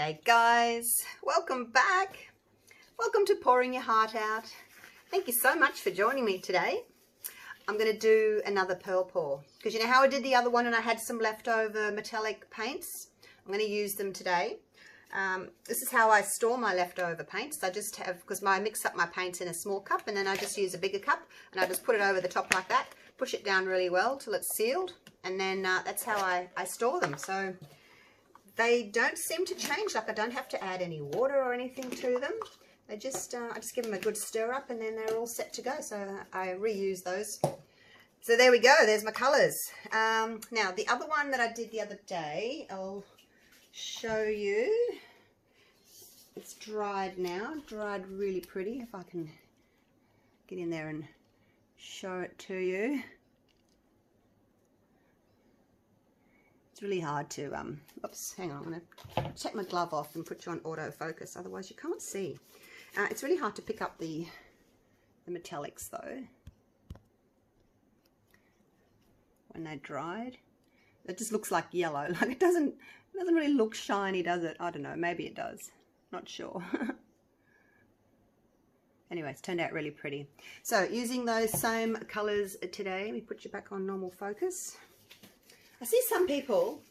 G'day guys, welcome back. Welcome to Pouring Your Heart Out. Thank you so much for joining me today. I'm going to do another pearl pour because you know how I did the other one and I had some leftover metallic paints. I'm going to use them today. This is how I store my leftover paints. I just have, because I mix up my paints in a small cup and then I just use a bigger cup and I just put it over the top like that, push it down really well till it's sealed, and then that's how I store them. So they don't seem to change, like I don't have to add any water or anything to them. They just, I just give them a good stir up and then they're all set to go. So I reuse those. So there we go, there's my colours. Now the other one that I did the other day, I'll show you. It's dried now, dried really pretty. If I can get in there and show it to you. It's really hard to, oops, hang on, I'm going to take my glove off and put you on autofocus, otherwise you can't see. It's really hard to pick up the metallics though, when they're dried. It just looks like yellow, like it doesn't really look shiny, does it? I don't know, maybe it does, not sure. Anyway, it's turned out really pretty. So using those same colours today, let me put you back on normal focus. I see some people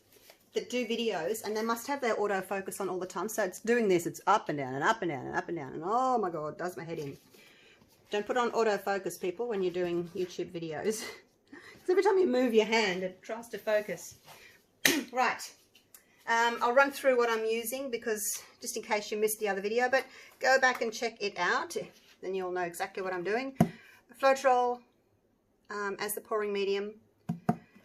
that do videos and they must have their autofocus on all the time. So it's doing this, it's up and down and up and down and up and down. And oh my God, it does my head in. Don't put on autofocus, people, when you're doing YouTube videos. Because every time you move your hand, it tries to focus. Right. I'll run through what I'm using because just in case you missed the other video, but go back and check it out. Then you'll know exactly what I'm doing. Floetrol as the pouring medium.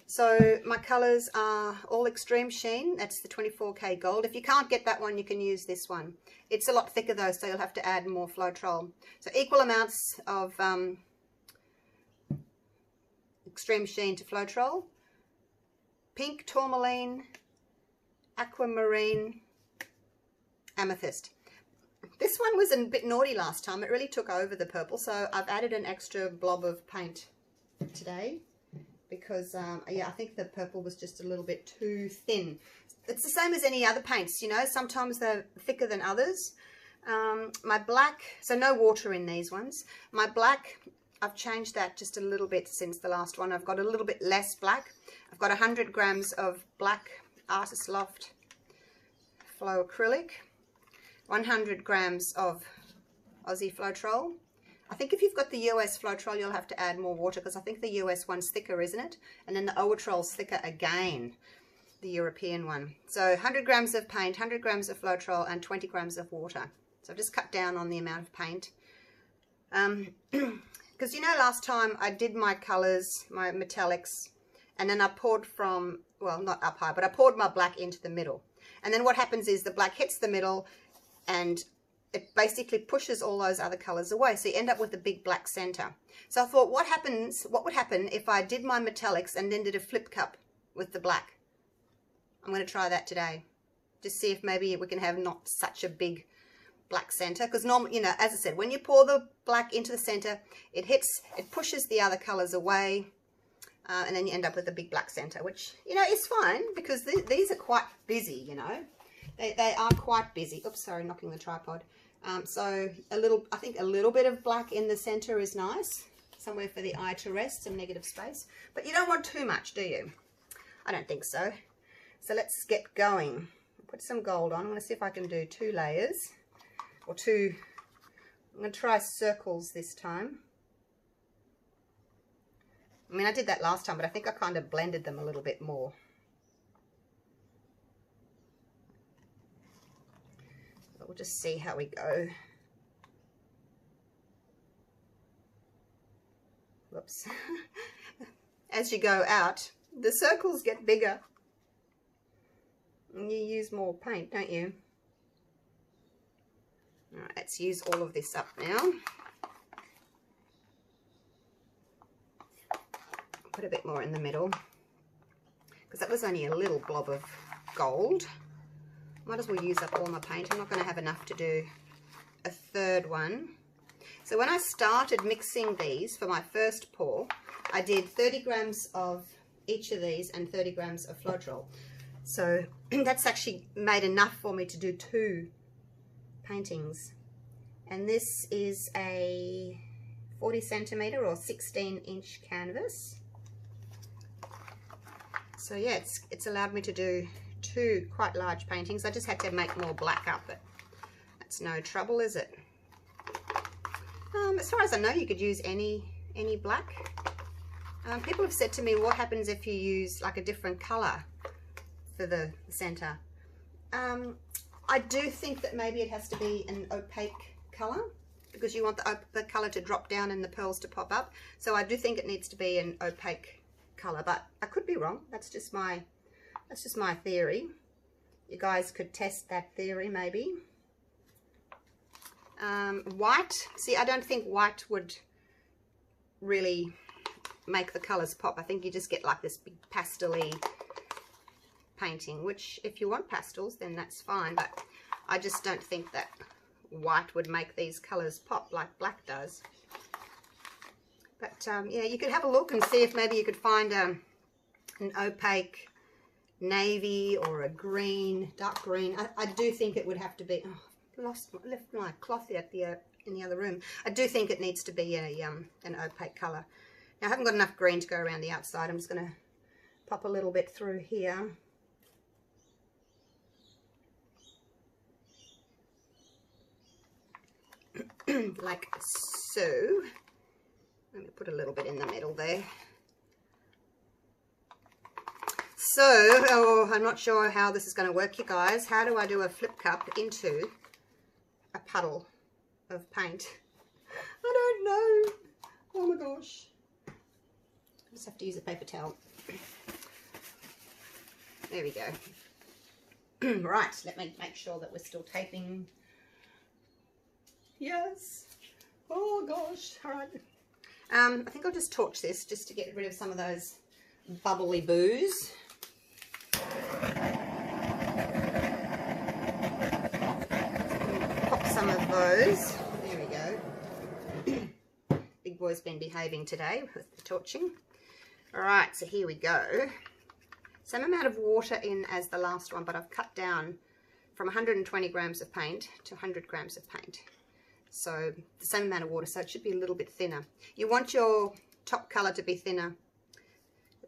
So my colours are all Extreme Sheen. That's the 24K gold. If you can't get that one, you can use this one. It's a lot thicker though, so you'll have to add more Floetrol. So equal amounts of Extreme Sheen to Floetrol. Pink, tourmaline, aquamarine, amethyst. This one was a bit naughty last time. It really took over the purple, so I've added an extra blob of paint today. Because, yeah, I think the purple was just a little bit too thin. It's the same as any other paints, you know. Sometimes they're thicker than others. My black, so no water in these ones. My black, I've changed that just a little bit since the last one. I've got a little bit less black. I've got 100 grams of black Artist Loft Flow Acrylic. 100 grams of Aussie Floetrol. I think if you've got the US Floetrol, you'll have to add more water because I think the US one's thicker, isn't it? And then the Oatrol's thicker again, the European one. So 100 grams of paint, 100 grams of Floetrol, and 20 grams of water. So I've just cut down on the amount of paint. Because you know last time I did my colours, my metallics, and then I poured from, well, not up high, but I poured my black into the middle. And then what happens is the black hits the middle and it basically pushes all those other colours away. So you end up with a big black centre. So I thought, what would happen if I did my metallics and then did a flip cup with the black? I'm going to try that today. Just see if maybe we can have not such a big black centre. Because normally, you know, as I said, when you pour the black into the centre, it pushes the other colours away. And then you end up with a big black centre, which, you know, is fine because these are quite busy, you know. They are quite busy. Oops, sorry, knocking the tripod. So I think a little bit of black in the center is nice, somewhere for the eye to rest, some negative space. But you don't want too much, do you? I don't think so. So let's get going. Put some gold on. I'm going to see if I can do 2 layers, or 2. I'm going to try circles this time. I mean, I did that last time, but I think I kind of blended them a little bit more. We'll just see how we go. Whoops. As you go out, the circles get bigger. And you use more paint, don't you? All right, let's use all of this up now. Put a bit more in the middle. Because that was only a little blob of gold. Might as well use up all my paint. I'm not going to have enough to do a third one. So when I started mixing these for my first pour, I did 30 grams of each of these and 30 grams of Floetrol. So that's actually made enough for me to do 2 paintings. And this is a 40 centimeter or 16-inch canvas. So yeah, it's allowed me to do 2 quite large paintings. I just had to make more black up, but that's no trouble, is it? As far as I know, you could use any black. People have said to me, what happens if you use like a different color for the center? I do think that maybe it has to be an opaque color, because you want the color to drop down and the pearls to pop up. So I do think it needs to be an opaque color, but I could be wrong. That's just my theory. You guys could test that theory maybe. White, see, I don't think white would really make the colors pop. I think you just get like this big pastel-y painting, which if you want pastels then that's fine, but I just don't think that white would make these colors pop like black does. But yeah, you could have a look and see if maybe you could find an opaque navy or a green, dark green. I do think it would have to be, left my cloth at in the other room. I do think it needs to be an opaque color. Now I haven't got enough green to go around the outside. I'm just going to pop a little bit through here. Like so. Let me put a little bit in the middle there. So, I'm not sure how this is going to work, you guys. How do I do a flip cup into a puddle of paint? I don't know. Oh my gosh. I just have to use a paper towel. There we go. Right, let me make sure that we're still taping. Yes. Oh gosh. All right. I think I'll just torch this just to get rid of some of those bubbly boos. Pop some of those. There we go. Big boy's been behaving today with the torching. Alright, so here we go. Same amount of water in as the last one, but I've cut down from 120 grams of paint to 100 grams of paint. So the same amount of water, so it should be a little bit thinner. You want your top color to be thinner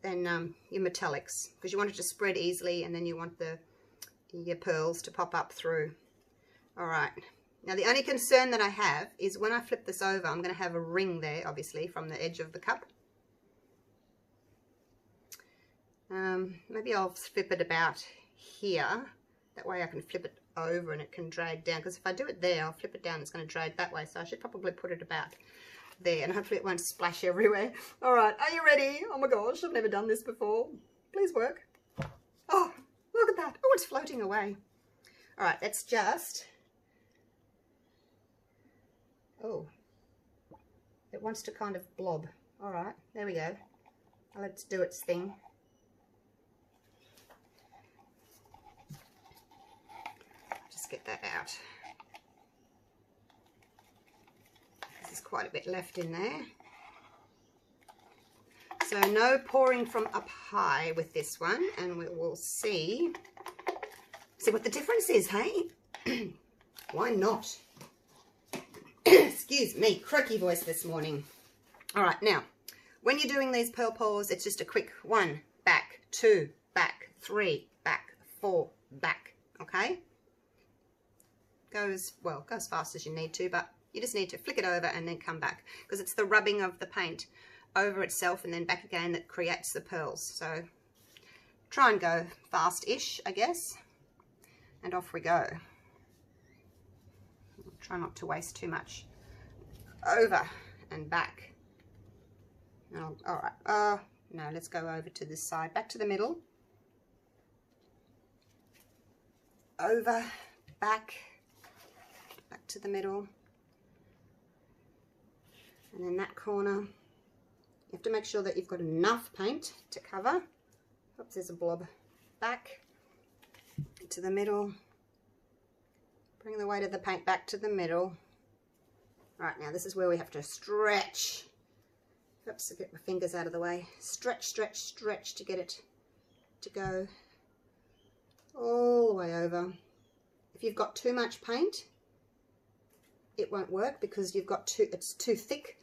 than your metallics, because you want it to spread easily, and then you want your pearls to pop up through. All right. Now the only concern that I have is when I flip this over, I'm going to have a ring there, obviously, from the edge of the cup. Maybe I'll flip it about here. That way I can flip it over and it can drag down, because if I do it there, I'll flip it down, it's going to drag that way. So I should probably put it about there, and hopefully it won't splash everywhere. All right, are you ready? Oh my gosh, I've never done this before. Please work. Oh, look at that. Oh, it's floating away. All right, let's just, oh, it wants to kind of blob. All right, there we go. Now let's do its thing. Just get that out. There's quite a bit left in there. So no pouring from up high with this one, and we will see what the difference is, hey? Why not? Excuse me, croaky voice this morning. All right, now, when you're doing these pearl pours, it's just a quick 1, back, 2, back, 3, back, 4, back, okay? Goes fast as you need to, but you just need to flick it over and then come back, because it's the rubbing of the paint over itself and then back again that creates the pearls. So try and go fast-ish, I guess, and off we go. Try not to waste too much. Over and back. Oh, all right. No, let's go over to this side, back to the middle. Over, back to the middle. And in that corner, you have to make sure that you've got enough paint to cover. Oops, there's a blob. Back to the middle. Bring the weight of the paint back to the middle. All right, now this is where we have to stretch. Oops, I'll get my fingers out of the way. Stretch, stretch, stretch to get it to go all the way over. If you've got too much paint, it won't work because you've got it's too thick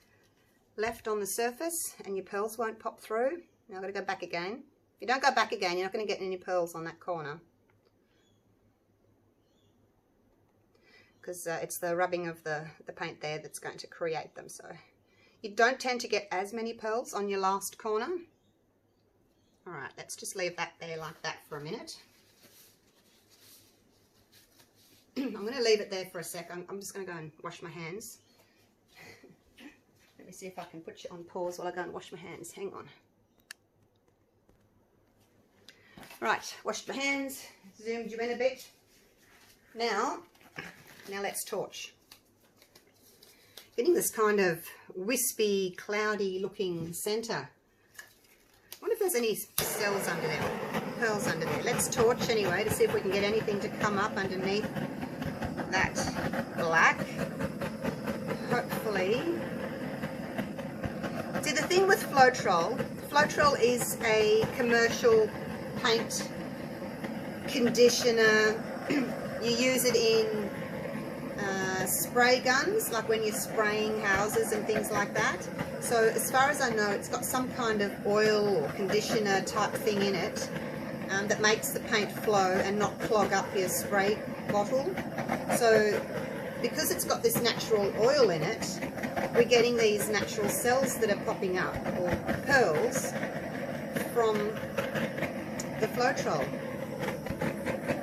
left on the surface and your pearls won't pop through. Now I've got to go back again. If you don't go back again, you're not going to get any pearls on that corner, because it's the rubbing of the paint there that's going to create them. So you don't tend to get as many pearls on your last corner. All right, let's just leave that there like that for a minute. I'm going to leave it there for a sec. I'm just going to go and wash my hands. Let me see if I can put you on pause while I go and wash my hands. Hang on. Right, washed my hands, zoomed you in a bit. Now let's torch. Getting this kind of wispy, cloudy looking centre. I wonder if there's any cells under there, pearls under there. Let's torch anyway to see if we can get anything to come up underneath that black. Hopefully. See, the thing with Floetrol is a commercial paint conditioner. You use it in spray guns, like when you're spraying houses and things like that. So as far as I know, it's got some kind of oil or conditioner type thing in it that makes the paint flow and not clog up your spray bottle. So because it's got this natural oil in it, we're getting these natural cells that are popping up, or pearls, from the Floetrol.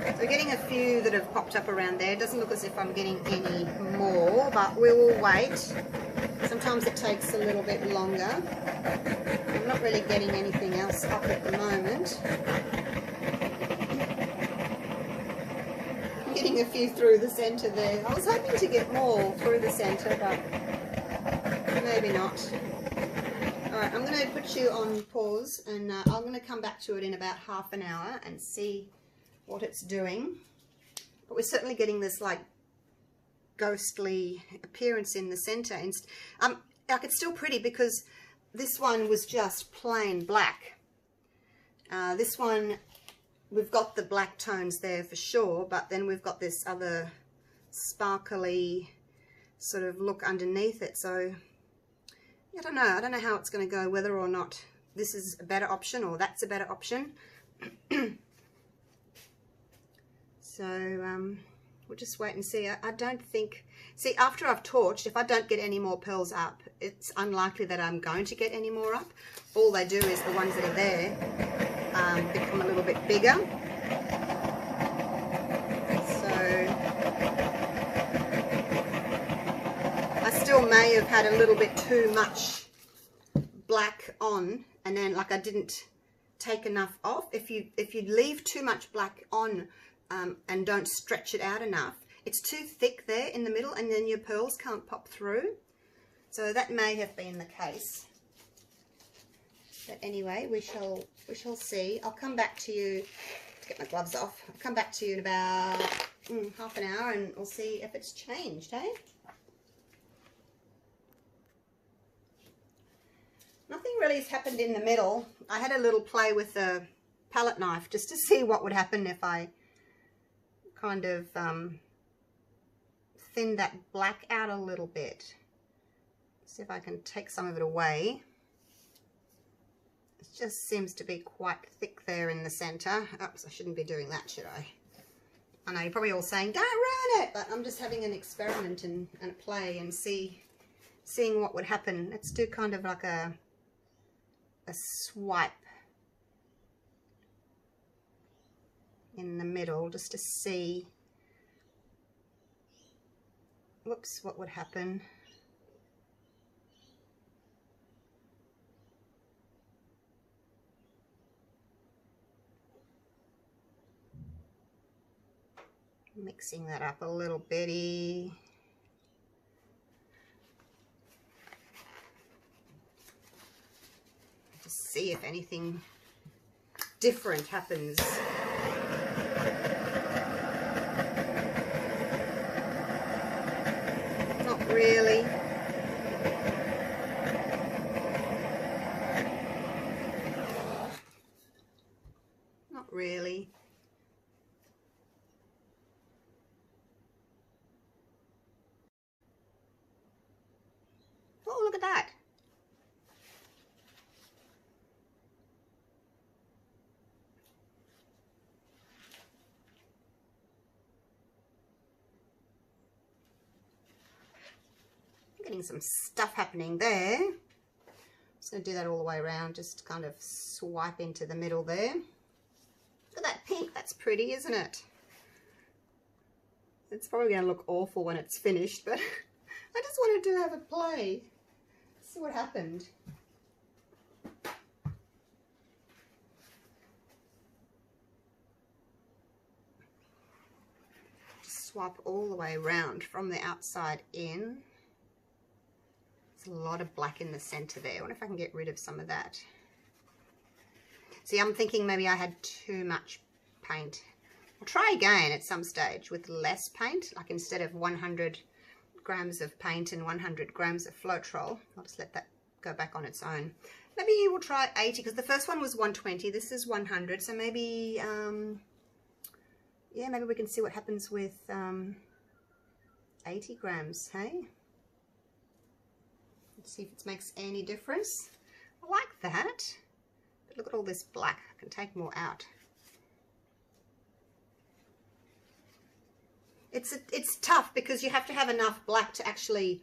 So we're getting a few that have popped up around there. It doesn't look as if I'm getting any more, but we will wait. Sometimes it takes a little bit longer. I'm not really getting anything else up at the moment. I'm getting a few through the centre there. I was hoping to get more through the centre, but maybe not. Alright, I'm going to put you on pause, and I'm going to come back to it in about half an hour and see what it's doing. But we're certainly getting this like ghostly appearance in the centre. Like, it's still pretty because this one was just plain black. This one, we've got the black tones there for sure, but then we've got this other sparkly sort of look underneath it. So I don't know how it's going to go, whether or not this is a better option or that's a better option. So we'll just wait and see. I don't think, see, after I've torched, if I don't get any more pearls up, it's unlikely that I'm going to get any more up. All they do is the ones that are there become a little bit bigger. So I still may have had a little bit too much black on, and then like I didn't take enough off. If you leave too much black on and don't stretch it out enough, it's too thick there in the middle, and then your pearls can't pop through. So that may have been the case. But anyway, we shall see. I'll come back to you, to get my gloves off. I'll come back to you in about half an hour, and we'll see if it's changed, eh? Nothing really has happened in the middle. I had a little play with the palette knife just to see what would happen if I kind of thin that black out a little bit. See if I can take some of it away. It just seems to be quite thick there in the center. Oops, I shouldn't be doing that, should I? I know you're probably all saying, don't ruin it, but I'm just having an experiment and play and seeing what would happen. Let's do kind of like a swipe in the middle just to see, whoops, what would happen. Mixing that up a little bitty. Just see if anything different happens. Not really. Not really. at that. Getting some stuff happening there. Just going to do that all the way around, just kind of swipe into the middle there. Look at that pink, that's pretty, isn't it? It's probably going to look awful when it's finished, but I just wanted to have a play. See what happened. Just swipe all the way around from the outside in. There's a lot of black in the center there. I wonder if I can get rid of some of that. See, I'm thinking maybe I had too much paint. I'll try again at some stage with less paint, like instead of 100 grams of paint and 100 grams of Floetrol. I'll just let that go back on its own. Maybe we'll try 80, because the first one was 120, this is 100, so maybe, yeah, maybe we can see what happens with 80 grams, hey? Let's see if it makes any difference. I like that, but look at all this black. I can take more out. It's tough because you have to have enough black to actually,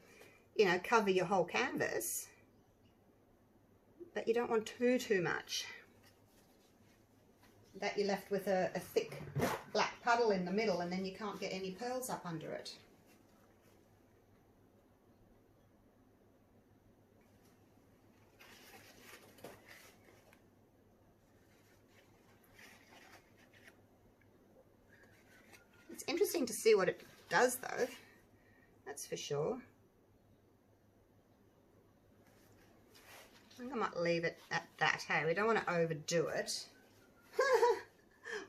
you know, cover your whole canvas. But you don't want too much. That you're left with a thick black puddle in the middle, and then you can't get any pearls up under it. It's interesting to see what it does though, that's for sure. I think I might leave it at that, hey, we don't want to overdo it.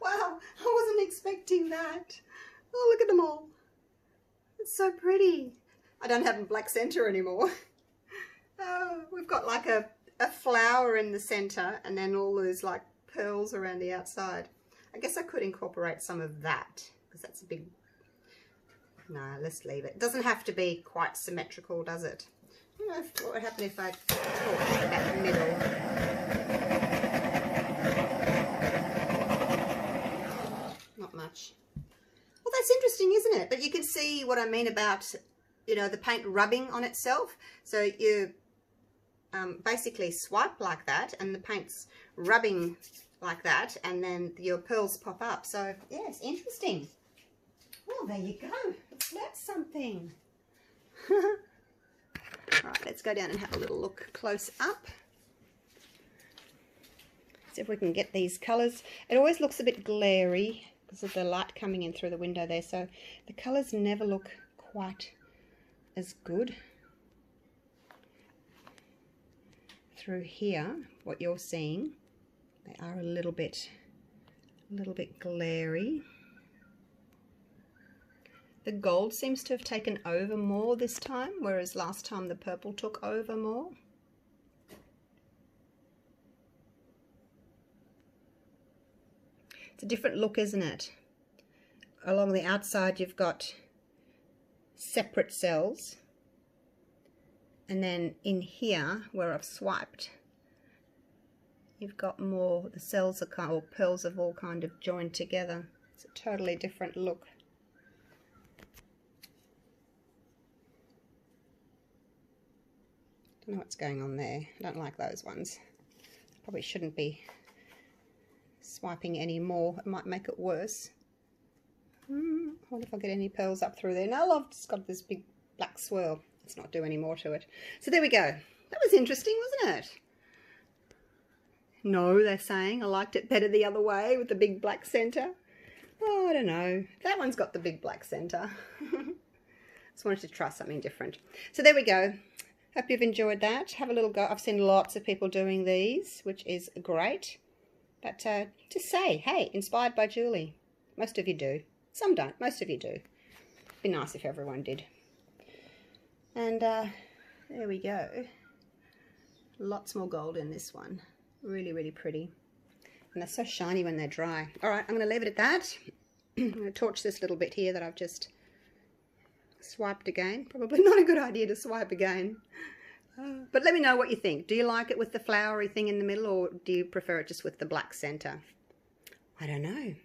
Wow, I wasn't expecting that. Oh, look at them all. It's so pretty. I don't have a black center anymore. Oh, we've got like a flower in the center and then all those like pearls around the outside. I guess I could incorporate some of that, because that's a big, no, let's leave it. It doesn't have to be quite symmetrical, does it? I don't know what would happen if I torched that middle. Not much. Well, that's interesting, isn't it? But you can see what I mean about, you know, the paint rubbing on itself. So you basically swipe like that and the paint's rubbing like that, and then your pearls pop up. So yeah, it's interesting. Well, there you go. That's something. All right, let's go down and have a little look close up. See if we can get these colours. It always looks a bit glary because of the light coming in through the window there, so the colours never look quite as good. Through here, what you're seeing, they are a little bit glary. The gold seems to have taken over more this time, whereas last time the purple took over more. It's a different look, isn't it? Along the outside you've got separate cells, and then in here where I've swiped, you've got more, the cells are kind of, or pearls have all kind of joined together. It's a totally different look. Don't know what's going on there. I don't like those ones. Probably shouldn't be swiping any more. It might make it worse. I wonder if I get any pearls up through there. No, I've just got this big black swirl. Let's not do any more to it. So there we go. That was interesting, wasn't it? No, they're saying. I liked it better the other way with the big black centre. Oh, I don't know. That one's got the big black centre. Just wanted to try something different. So there we go. Hope you've enjoyed that. Have a little go. I've seen lots of people doing these, which is great. But just say, hey, inspired by Julie. Most of you do. Some don't. Most of you do. It'd be nice if everyone did. And there we go. Lots more gold in this one. Really, really pretty. And they're so shiny when they're dry. All right, I'm going to leave it at that. I'm going to torch this little bit here that I've just swiped again. Probably not a good idea to swipe again. But let me know what you think. Do you like it with the flowery thing in the middle, or do you prefer it just with the black center? I don't know.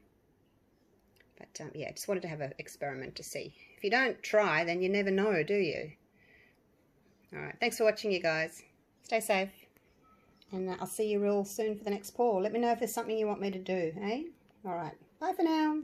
But yeah, just wanted to have an experiment to see. If you don't try, then you never know, do you? All right, thanks for watching, you guys. Stay safe. And I'll see you real soon for the next pour. Let me know if there's something you want me to do, eh? All right, bye for now.